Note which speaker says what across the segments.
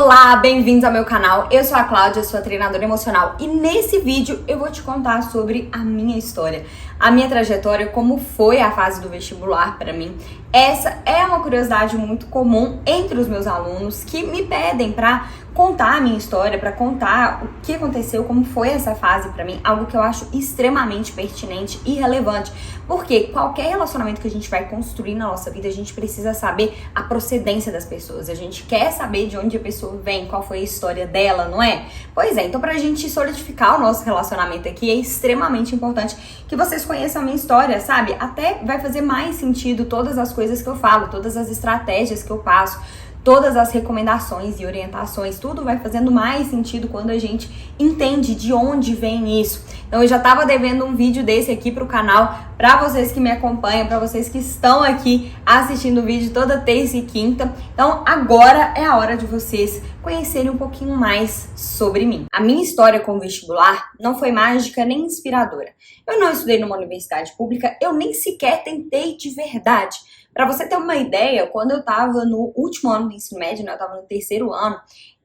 Speaker 1: Olá, bem-vindos ao meu canal. Eu sou a Cláudia, sou a treinadora emocional e nesse vídeo eu vou te contar sobre a minha história, a minha trajetória, como foi a fase do vestibular para mim. Essa é uma curiosidade muito comum entre os meus alunos que me pedem para contar a minha história, para contar o que aconteceu, como foi essa fase para mim, algo que eu acho extremamente pertinente e relevante, porque qualquer relacionamento que a gente vai construir na nossa vida, a gente precisa saber a procedência das pessoas, a gente quer saber de onde a pessoa vem, qual foi a história dela, não é? Pois é, então pra gente solidificar o nosso relacionamento aqui, é extremamente importante que vocês conheçam a minha história, sabe? Até vai fazer mais sentido todas as coisas que eu falo, todas as estratégias que eu passo, todas as recomendações e orientações, tudo vai fazendo mais sentido quando a gente entende de onde vem isso. Então eu já tava devendo um vídeo desse aqui pro canal, pra vocês que me acompanham, pra vocês que estão aqui assistindo o vídeo toda terça e quinta. Então agora é a hora de vocês conhecerem um pouquinho mais sobre mim. A minha história com o vestibular não foi mágica nem inspiradora. Eu não estudei numa universidade pública, eu nem sequer tentei de verdade. Para você ter uma ideia, quando eu tava no último ano do ensino médio, né, eu tava no terceiro ano,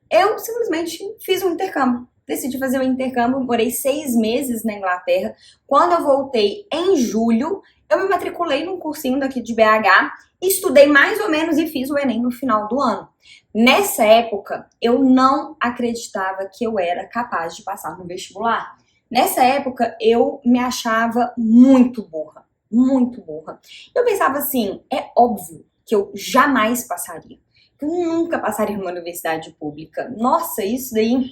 Speaker 1: eu simplesmente fiz um intercâmbio. Decidi fazer um intercâmbio, morei 6 meses na Inglaterra. Quando eu voltei em julho, eu me matriculei num cursinho daqui de BH, estudei mais ou menos e fiz o Enem no final do ano. Nessa época, eu não acreditava que eu era capaz de passar no vestibular. Nessa época, eu me achava muito burra. Muito burra. Eu pensava assim, é óbvio que eu jamais passaria. Eu nunca passaria numa universidade pública. Nossa, isso daí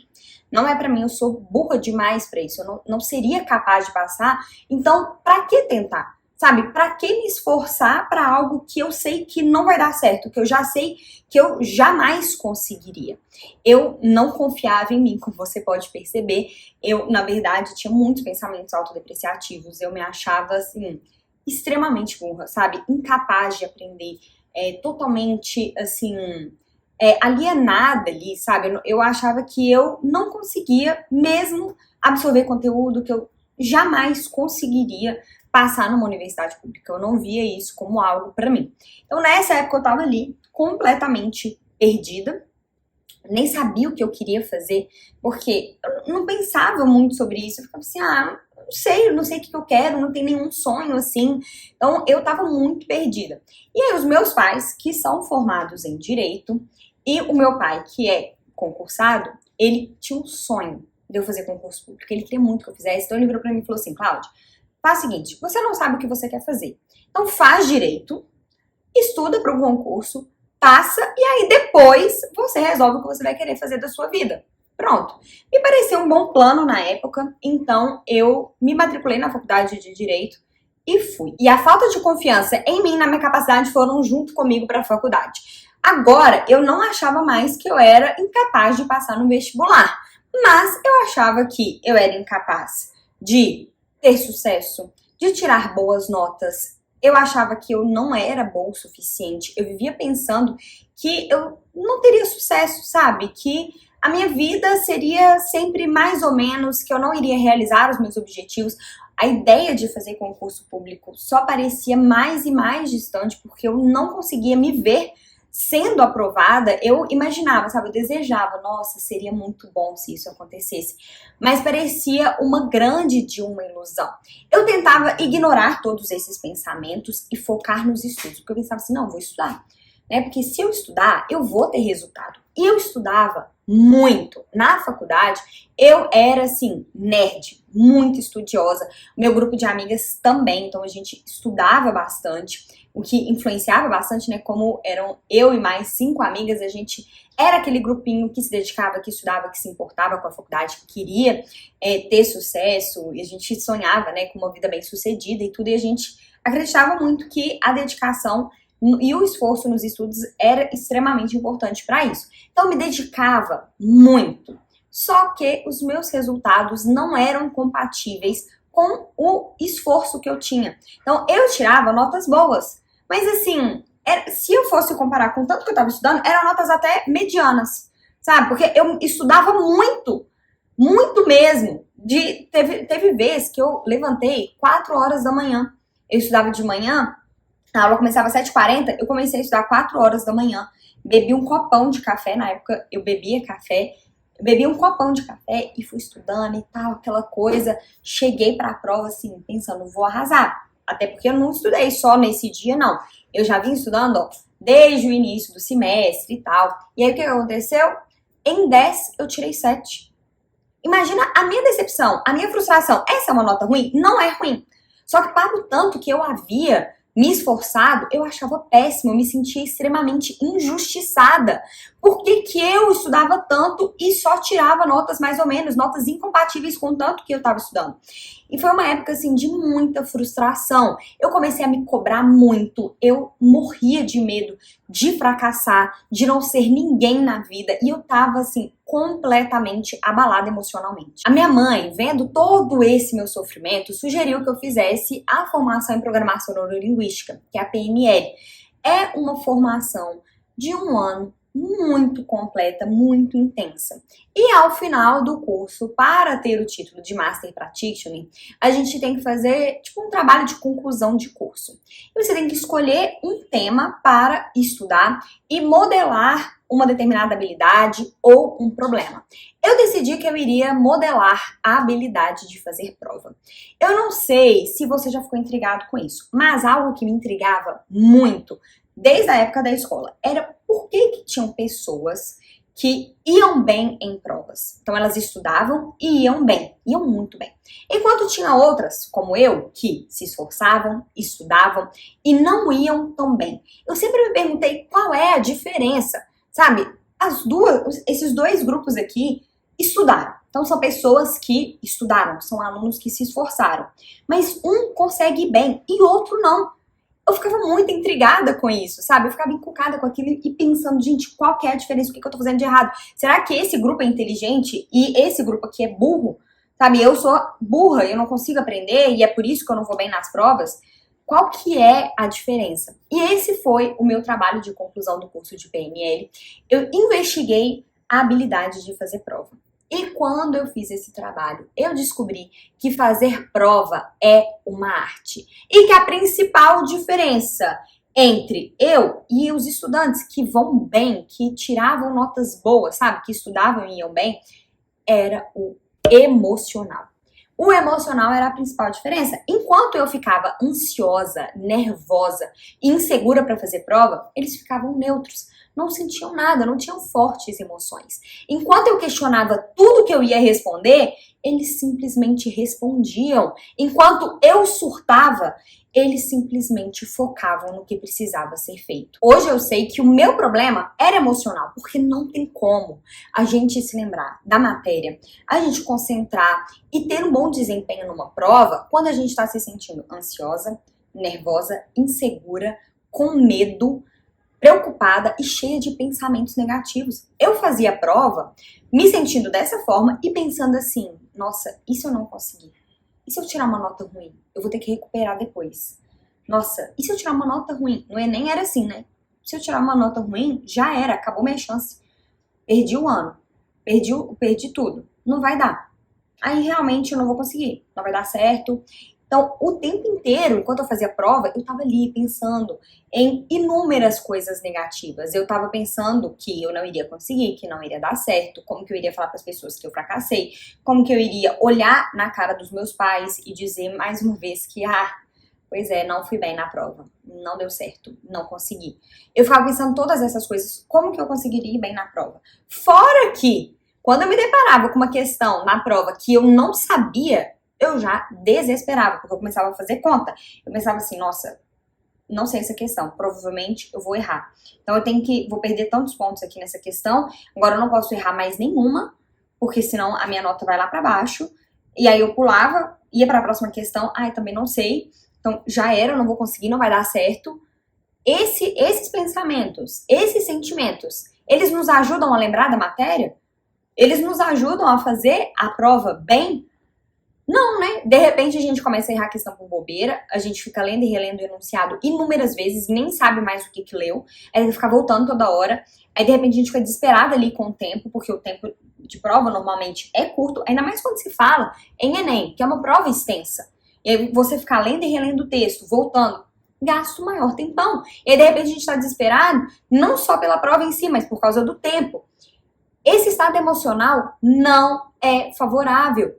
Speaker 1: não é pra mim, eu sou burra demais pra isso. Eu não seria capaz de passar. Então, pra que tentar? Sabe, pra que me esforçar pra algo que eu sei que não vai dar certo, que eu já sei que eu jamais conseguiria? Eu não confiava em mim, como você pode perceber. Eu, na verdade, tinha muitos pensamentos autodepreciativos. Eu me achava assim, extremamente burra, sabe? Incapaz de aprender, totalmente, assim, alienada ali, sabe? Eu achava que eu não conseguia mesmo absorver conteúdo, que eu jamais conseguiria passar numa universidade pública. Eu não via isso como algo pra mim. Então, nessa época, eu tava ali completamente perdida, nem sabia o que eu queria fazer, porque eu não pensava muito sobre isso. Eu ficava assim, não sei o que eu quero, não tenho nenhum sonho assim. Então eu tava muito perdida. E aí os meus pais, que são formados em Direito, e o meu pai, que é concursado, ele tinha um sonho de eu fazer concurso público. Ele queria muito que eu fizesse. Então ele virou pra mim e falou assim, Cláudia, faz o seguinte, você não sabe o que você quer fazer. Então faz Direito, estuda para o concurso, passa e aí depois você resolve o que você vai querer fazer da sua vida. Pronto. Me pareceu um bom plano na época, então eu me matriculei na faculdade de Direito e fui. E a falta de confiança em mim, na minha capacidade, foram junto comigo para a faculdade. Agora, eu não achava mais que eu era incapaz de passar no vestibular, mas eu achava que eu era incapaz de ter sucesso, de tirar boas notas. Eu achava que eu não era boa o suficiente. Eu vivia pensando que eu não teria sucesso, sabe? Que a minha vida seria sempre mais ou menos, que eu não iria realizar os meus objetivos. A ideia de fazer concurso público só parecia mais e mais distante, porque eu não conseguia me ver sendo aprovada. Eu imaginava, sabe, eu desejava, nossa, seria muito bom se isso acontecesse, mas parecia uma grande de uma ilusão. Eu tentava ignorar todos esses pensamentos e focar nos estudos, porque eu pensava assim, não, vou estudar, né, porque se eu estudar, eu vou ter resultado. E eu estudava muito. Na faculdade, eu era, assim, nerd, muito estudiosa. O meu grupo de amigas também, então a gente estudava bastante, o que influenciava bastante, né, como eram eu e mais 5 amigas, a gente era aquele grupinho que se dedicava, que estudava, que se importava com a faculdade, que queria ter sucesso, e a gente sonhava, né, com uma vida bem sucedida e tudo, e a gente acreditava muito que a dedicação e o esforço nos estudos era extremamente importante para isso. Então eu me dedicava muito, só que os meus resultados não eram compatíveis com o esforço que eu tinha. Então eu tirava notas boas, mas assim, se eu fosse comparar com o tanto que eu estava estudando, eram notas até medianas, sabe? Porque eu estudava muito, muito mesmo. Teve vezes que eu levantei 4 horas da manhã. Eu estudava de manhã, a aula começava às 7h40, eu comecei a estudar 4 horas da manhã. bebi um copão de café, na época eu bebia café, bebi um copão de café e fui estudando e tal, aquela coisa. Cheguei pra prova assim, pensando, vou arrasar. Até porque eu não estudei só nesse dia, não. Eu já vim estudando, ó, desde o início do semestre e tal. E aí o que aconteceu? Em 10 eu tirei 7. Imagina a minha decepção, a minha frustração. Essa é uma nota ruim? Não é ruim. Só que para o tanto que eu havia me esforçado, eu achava péssimo, eu me sentia extremamente injustiçada. Por que que eu estudava tanto e só tirava notas mais ou menos, notas incompatíveis com o tanto que eu estava estudando? E foi uma época, assim, de muita frustração. Eu comecei a me cobrar muito, eu morria de medo de fracassar, de não ser ninguém na vida, e eu tava, assim, completamente abalada emocionalmente. A minha mãe, vendo todo esse meu sofrimento, sugeriu que eu fizesse a formação em Programação Neurolinguística, que é a PNL. É uma formação de um ano muito completa, muito intensa. E ao final do curso, para ter o título de Master Practitioner, a gente tem que fazer tipo um trabalho de conclusão de curso. E você tem que escolher um tema para estudar e modelar uma determinada habilidade ou um problema. Eu decidi que eu iria modelar a habilidade de fazer prova. Eu não sei se você já ficou intrigado com isso, mas algo que me intrigava muito desde a época da escola era por que tinham pessoas que iam bem em provas. Então elas estudavam e iam bem, iam muito bem. Enquanto tinha outras, como eu, que se esforçavam, estudavam e não iam tão bem. Eu sempre me perguntei qual é a diferença, sabe? Esses dois grupos aqui estudaram. Então são pessoas que estudaram, são alunos que se esforçaram. Mas um consegue ir bem e outro não. Eu ficava muito intrigada com isso, sabe? Eu ficava encucada com aquilo e pensando, gente, qual que é a diferença? O que eu tô fazendo de errado? Será que esse grupo é inteligente e esse grupo aqui é burro? Sabe, eu sou burra, eu não consigo aprender e é por isso que eu não vou bem nas provas. Qual que é a diferença? E esse foi o meu trabalho de conclusão do curso de PNL. Eu investiguei a habilidade de fazer prova. E quando eu fiz esse trabalho, eu descobri que fazer prova é uma arte. E que a principal diferença entre eu e os estudantes que vão bem, que tiravam notas boas, sabe? Que estudavam e iam bem, era o emocional. O emocional era a principal diferença. Enquanto eu ficava ansiosa, nervosa e insegura para fazer prova, eles ficavam neutros. Não sentiam nada, não tinham fortes emoções. Enquanto eu questionava tudo que eu ia responder, eles simplesmente respondiam. Enquanto eu surtava, eles simplesmente focavam no que precisava ser feito. Hoje eu sei que o meu problema era emocional, porque não tem como a gente se lembrar da matéria, a gente concentrar e ter um bom desempenho numa prova quando a gente está se sentindo ansiosa, nervosa, insegura, com medo, preocupada e cheia de pensamentos negativos. Eu fazia a prova me sentindo dessa forma e pensando assim, nossa, e se eu não conseguir? E se eu tirar uma nota ruim? Eu vou ter que recuperar depois. Nossa, e se eu tirar uma nota ruim? No Enem era assim, né? Se eu tirar uma nota ruim, já era, acabou minha chance. Perdi o ano, perdi tudo. Não vai dar. Aí realmente eu não vou conseguir, não vai dar certo. Então, o tempo inteiro, enquanto eu fazia a prova, eu tava ali pensando em inúmeras coisas negativas. Eu tava pensando que eu não iria conseguir, que não iria dar certo, como que eu iria falar para as pessoas que eu fracassei, como que eu iria olhar na cara dos meus pais e dizer mais uma vez que, pois é, não fui bem na prova, não deu certo, não consegui. Eu ficava pensando todas essas coisas, como que eu conseguiria ir bem na prova? Fora que, quando eu me deparava com uma questão na prova que eu não sabia, eu já desesperava, porque eu começava a fazer conta. Eu pensava assim, nossa, não sei essa questão, provavelmente eu vou errar. Então vou perder tantos pontos aqui nessa questão, agora eu não posso errar mais nenhuma, porque senão a minha nota vai lá pra baixo. E aí eu pulava, ia pra próxima questão, também não sei, então já era, eu não vou conseguir, não vai dar certo. Esses pensamentos, esses sentimentos, eles nos ajudam a lembrar da matéria? Eles nos ajudam a fazer a prova bem? Não, né? De repente a gente começa a errar a questão por bobeira, a gente fica lendo e relendo o enunciado inúmeras vezes, nem sabe mais o que leu, aí fica voltando toda hora, aí de repente a gente fica desesperada ali com o tempo, porque o tempo de prova normalmente é curto, ainda mais quando se fala em Enem, que é uma prova extensa. E aí você ficar lendo e relendo o texto, voltando, gasto maior tempão. E aí, de repente, a gente está desesperado, não só pela prova em si, mas por causa do tempo. Esse estado emocional não é favorável.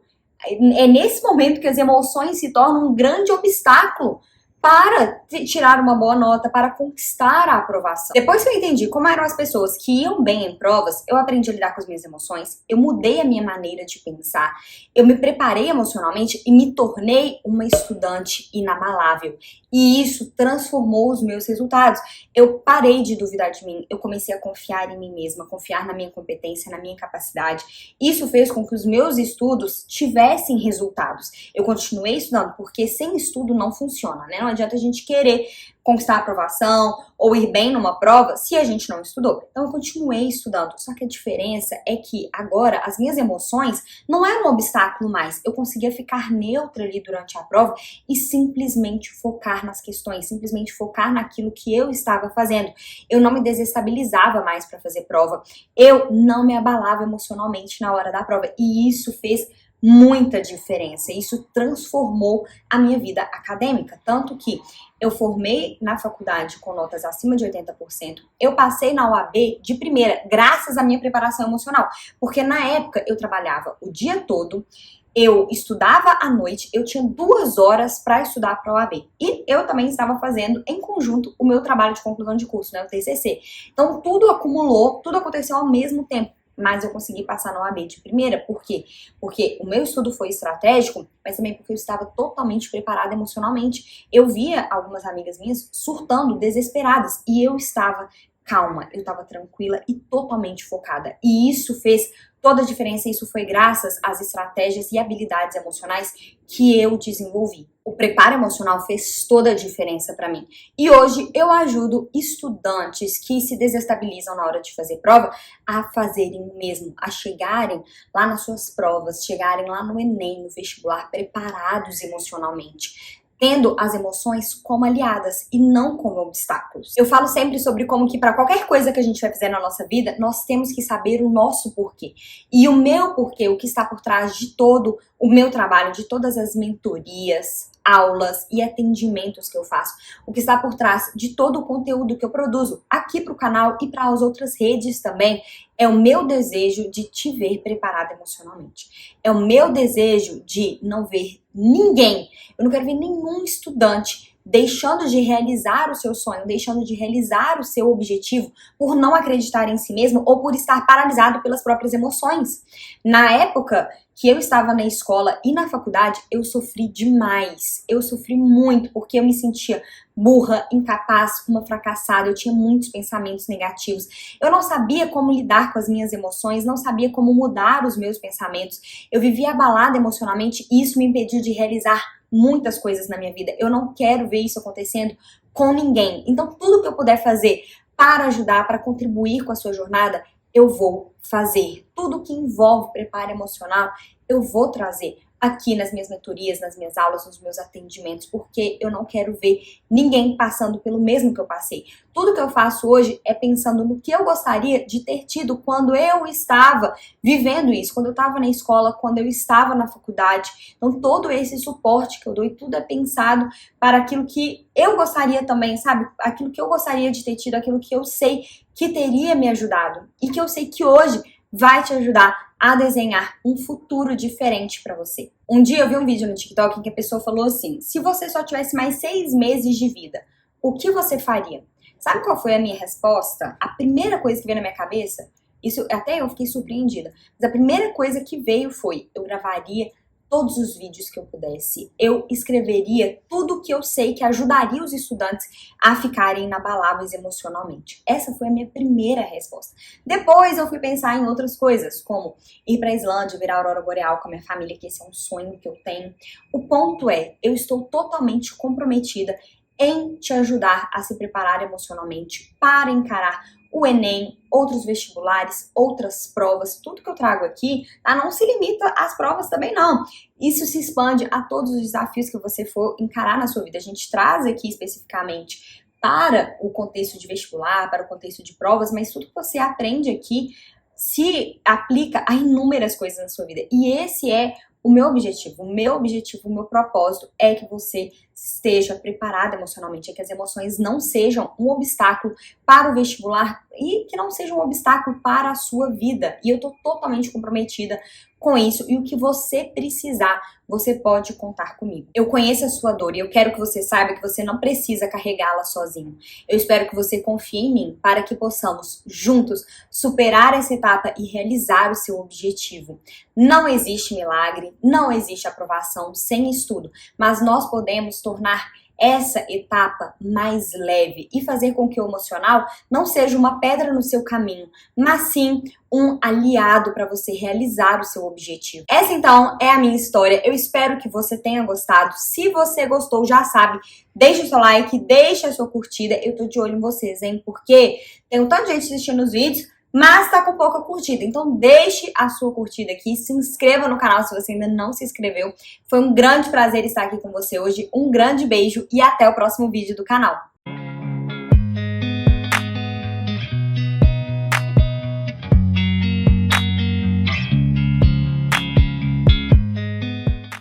Speaker 1: É nesse momento que as emoções se tornam um grande obstáculo para tirar uma boa nota, para conquistar a aprovação. Depois que eu entendi como eram as pessoas que iam bem em provas, eu aprendi a lidar com as minhas emoções, eu mudei a minha maneira de pensar, eu me preparei emocionalmente e me tornei uma estudante inabalável. E isso transformou os meus resultados. Eu parei de duvidar de mim, eu comecei a confiar em mim mesma, confiar na minha competência, na minha capacidade. Isso fez com que os meus estudos tivessem resultados. Eu continuei estudando, porque sem estudo não funciona, né? Não adianta a gente querer conquistar a aprovação ou ir bem numa prova se a gente não estudou. Então eu continuei estudando, só que a diferença é que agora as minhas emoções não eram um obstáculo mais. Eu conseguia ficar neutra ali durante a prova e simplesmente focar nas questões, simplesmente focar naquilo que eu estava fazendo. Eu não me desestabilizava mais para fazer prova, eu não me abalava emocionalmente na hora da prova e isso fez muita diferença. Isso transformou a minha vida acadêmica, tanto que eu formei na faculdade com notas acima de 80%, eu passei na UAB de primeira, graças à minha preparação emocional, porque na época eu trabalhava o dia todo, eu estudava à noite, eu tinha 2 horas para estudar para a OAB. E eu também estava fazendo em conjunto o meu trabalho de conclusão de curso, né, o TCC. Então tudo acumulou, tudo aconteceu ao mesmo tempo. Mas eu consegui passar na OAB de primeira. Por quê? Porque o meu estudo foi estratégico, mas também porque eu estava totalmente preparada emocionalmente. Eu via algumas amigas minhas surtando, desesperadas, e eu estava calma, eu estava tranquila e totalmente focada. E isso fez toda a diferença, isso foi graças às estratégias e habilidades emocionais que eu desenvolvi. O preparo emocional fez toda a diferença para mim. E hoje eu ajudo estudantes que se desestabilizam na hora de fazer prova a fazerem o mesmo, a chegarem lá nas suas provas, chegarem lá no Enem, no vestibular, preparados emocionalmente, tendo as emoções como aliadas e não como obstáculos. Eu falo sempre sobre como que para qualquer coisa que a gente vai fazer na nossa vida, nós temos que saber o nosso porquê. E o meu porquê, o que está por trás de todo o meu trabalho, de todas as mentorias, aulas e atendimentos que eu faço, o que está por trás de todo o conteúdo que eu produzo aqui para o canal e para as outras redes também, é o meu desejo de te ver preparada emocionalmente. É o meu desejo de não ver ninguém, eu não quero ver nenhum estudante deixando de realizar o seu sonho, deixando de realizar o seu objetivo por não acreditar em si mesmo ou por estar paralisado pelas próprias emoções. Na época que eu estava na escola e na faculdade, eu sofri demais. Eu sofri muito porque eu me sentia burra, incapaz, uma fracassada. Eu tinha muitos pensamentos negativos. Eu não sabia como lidar com as minhas emoções, não sabia como mudar os meus pensamentos. Eu vivia abalada emocionalmente e isso me impediu de realizar muitas coisas na minha vida. Eu não quero ver isso acontecendo com ninguém. Então, tudo que eu puder fazer para ajudar, para contribuir com a sua jornada, eu vou fazer. Tudo que envolve preparo emocional, eu vou trazer aqui nas minhas mentorias, nas minhas aulas, nos meus atendimentos, porque eu não quero ver ninguém passando pelo mesmo que eu passei. Tudo que eu faço hoje é pensando no que eu gostaria de ter tido quando eu estava vivendo isso, quando eu estava na escola, quando eu estava na faculdade. Então, todo esse suporte que eu dou e tudo é pensado para aquilo que eu gostaria também, sabe? Aquilo que eu gostaria de ter tido, aquilo que eu sei que teria me ajudado e que eu sei que hoje vai te ajudar a desenhar um futuro diferente para você. Um dia eu vi um vídeo no TikTok em que a pessoa falou assim: se você só tivesse mais 6 meses de vida, o que você faria? Sabe qual foi a minha resposta? A primeira coisa que veio na minha cabeça, isso até eu fiquei surpreendida, mas a primeira coisa que veio foi: eu gravaria todos os vídeos que eu pudesse, eu escreveria tudo que eu sei que ajudaria os estudantes a ficarem inabaláveis emocionalmente. Essa foi a minha primeira resposta. Depois eu fui pensar em outras coisas, como ir para a Islândia, ver a aurora boreal com a minha família, que esse é um sonho que eu tenho. O ponto é, eu estou totalmente comprometida em te ajudar a se preparar emocionalmente para encarar o Enem, outros vestibulares, outras provas, tudo que eu trago aqui, tá? Não se limita às provas também não. Isso se expande a todos os desafios que você for encarar na sua vida. A gente traz aqui especificamente para o contexto de vestibular, para o contexto de provas, mas tudo que você aprende aqui se aplica a inúmeras coisas na sua vida. E esse é O meu objetivo, o meu propósito é que você esteja preparada emocionalmente, é que as emoções não sejam um obstáculo para o vestibular e que não seja um obstáculo para a sua vida. E eu tô totalmente comprometida com isso, e o que você precisar, você pode contar comigo. Eu conheço a sua dor e eu quero que você saiba que você não precisa carregá-la sozinho. Eu espero que você confie em mim para que possamos juntos superar essa etapa e realizar o seu objetivo. Não existe milagre, não existe aprovação sem estudo, mas nós podemos tornar essa etapa mais leve e fazer com que o emocional não seja uma pedra no seu caminho, mas sim um aliado para você realizar o seu objetivo. Essa então é a minha história. Eu espero que você tenha gostado. Se você gostou, já sabe, deixa o seu like, deixa a sua curtida. Eu tô de olho em vocês, hein? Porque tem um tanto de gente assistindo os vídeos, mas tá com pouca curtida. Então deixe a sua curtida aqui, se inscreva no canal se você ainda não se inscreveu. Foi um grande prazer estar aqui com você hoje. Um grande beijo e até o próximo vídeo do canal.